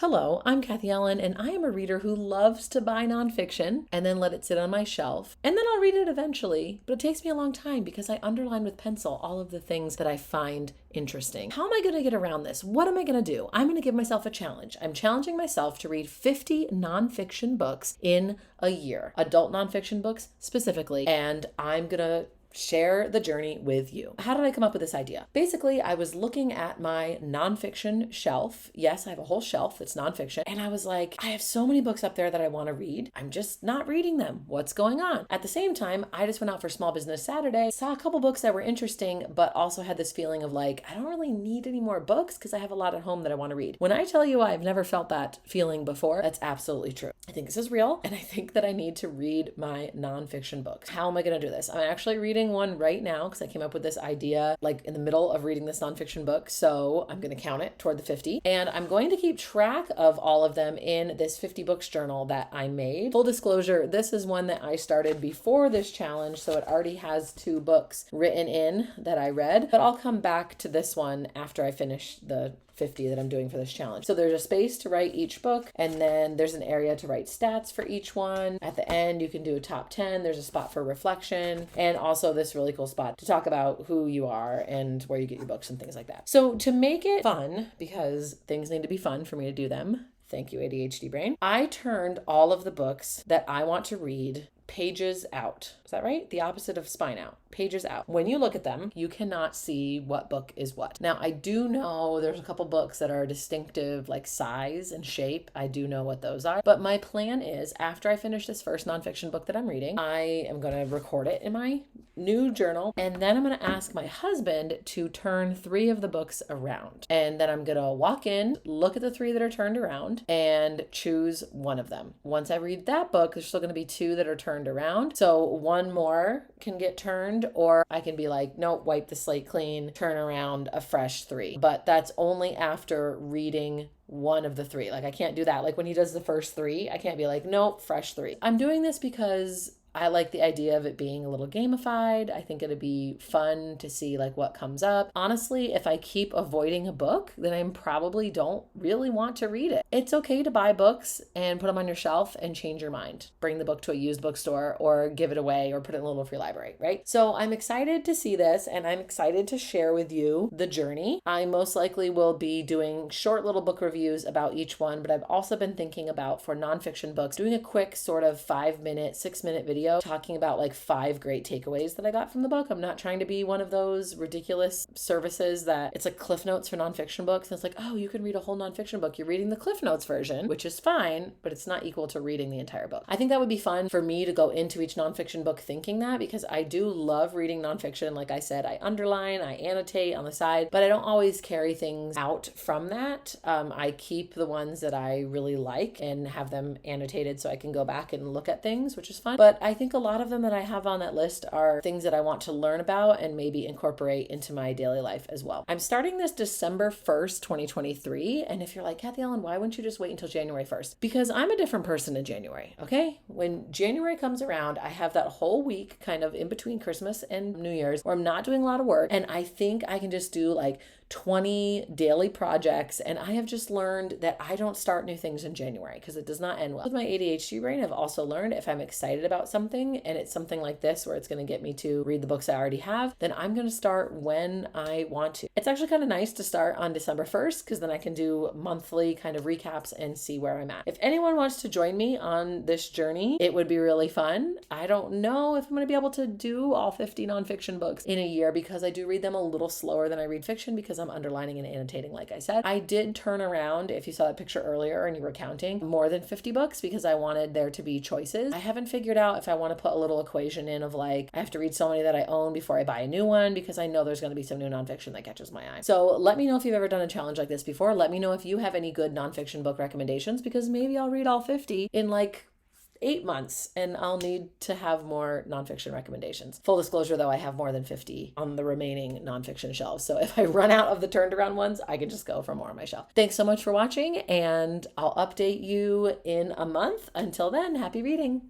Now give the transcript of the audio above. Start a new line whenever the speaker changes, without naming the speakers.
Hello, I'm Kathy Ellen, and I am a reader who loves to buy nonfiction and then let it sit on my shelf. And then I'll read it eventually, but it takes me a long time because I underline with pencil all of the things that I find interesting. How am I going to get around this? What am I going to do? I'm going to give myself a challenge. I'm challenging myself to read 50 nonfiction books in a year, adult nonfiction books specifically, and I'm going to share the journey with you. How did I come up with this idea? Basically, I was looking at my nonfiction shelf. Yes, I have a whole shelf that's nonfiction. And I was like, I have so many books up there that I want to read. I'm just not reading them. What's going on? At the same time, I just went out for Small Business Saturday, saw a couple books that were interesting, but also had this feeling of like, I don't really need any more books because I have a lot at home that I want to read. When I tell you I've never felt that feeling before, that's absolutely true. I think this is real, and I think that I need to read my nonfiction books. How am I going to do this? I'm actually reading one right now because I came up with this idea like in the middle of reading this nonfiction book. So I'm going to count it toward the 50, and I'm going to keep track of all of them in this 50 books journal that I made. Full disclosure, this is one that I started before this challenge, so it already has 2 books written in that I read, but I'll come back to this one after I finish the 50 that I'm doing for this challenge. So there's a space to write each book, and then there's an area to write stats for each one. At the end, you can do a top 10. There's a spot for reflection, and also this really cool spot to talk about who you are and where you get your books and things like that. So to make it fun, because things need to be fun for me to do them, thank you, ADHD brain, I turned all of the books that I want to read pages out. Is that right? The opposite of spine out. Pages out. When you look at them, you cannot see what book is what. Now, I do know there's a couple books that are distinctive, like size and shape. I do know what those are. But my plan is, after I finish this first nonfiction book that I'm reading, I am going to record it in my new journal, and then I'm going to ask my husband to turn 3 of the books around. And then I'm going to walk in, look at the 3 that are turned around, and choose one of them. Once I read that book, there's still going to be 2 that are turned around. So one more can get turned, or I can be like, nope, wipe the slate clean, turn around a fresh 3. But that's only after reading one of the 3. Like I can't do that. Like when he does the first 3, I can't be like, nope, fresh 3. I'm doing this because I like the idea of it being a little gamified. I think it'd be fun to see like what comes up. Honestly, if I keep avoiding a book, then I probably don't really want to read it. It's okay to buy books and put them on your shelf and change your mind. Bring the book to a used bookstore or give it away or put it in a little free library, right? So I'm excited to see this, and I'm excited to share with you the journey. I most likely will be doing short little book reviews about each one, but I've also been thinking about, for nonfiction books, doing a quick sort of 5-minute, 6-minute video talking about like 5 great takeaways that I got from the book. I'm not trying to be one of those ridiculous services that it's like Cliff Notes for nonfiction books. And it's like, oh, you can read a whole nonfiction book. You're reading the Cliff Notes version, which is fine, but it's not equal to reading the entire book. I think that would be fun for me to go into each nonfiction book thinking that, because I do love reading nonfiction. Like I said, I underline, I annotate on the side, but I don't always carry things out from that. I keep the ones that I really like and have them annotated so I can go back and look at things, which is fun. But I think a lot of them that I have on that list are things that I want to learn about and maybe incorporate into my daily life as well. I'm starting this December 1st, 2023. And if you're like, Kathy Ellen, why wouldn't you just wait until January 1st? Because I'm a different person in January, okay? When January comes around, I have that whole week kind of in between Christmas and New Year's where I'm not doing a lot of work. And I think I can just do like 20 daily projects. And I have just learned that I don't start new things in January because it does not end well. With my ADHD brain, I've also learned if I'm excited about something and it's something like this where it's going to get me to read the books I already have, then I'm going to start when I want to. It's actually kind of nice to start on December 1st because then I can do monthly kind of recaps and see where I'm at. If anyone wants to join me on this journey, it would be really fun. I don't know if I'm going to be able to do all 50 nonfiction books in a year because I do read them a little slower than I read fiction because I'm underlining and annotating, like I said. I did turn around, if you saw that picture earlier and you were counting, more than 50 books because I wanted there to be choices. I haven't figured out if I want to put a little equation in of like, I have to read so many that I own before I buy a new one because I know there's going to be some new nonfiction that catches my eye. So let me know if you've ever done a challenge like this before. Let me know if you have any good nonfiction book recommendations because maybe I'll read all 50 in like 8 months and I'll need to have more nonfiction recommendations. Full disclosure though, I have more than 50 on the remaining nonfiction shelves. So if I run out of the turned around ones, I can just go for more on my shelf. Thanks so much for watching, and I'll update you in a month. Until then, happy reading.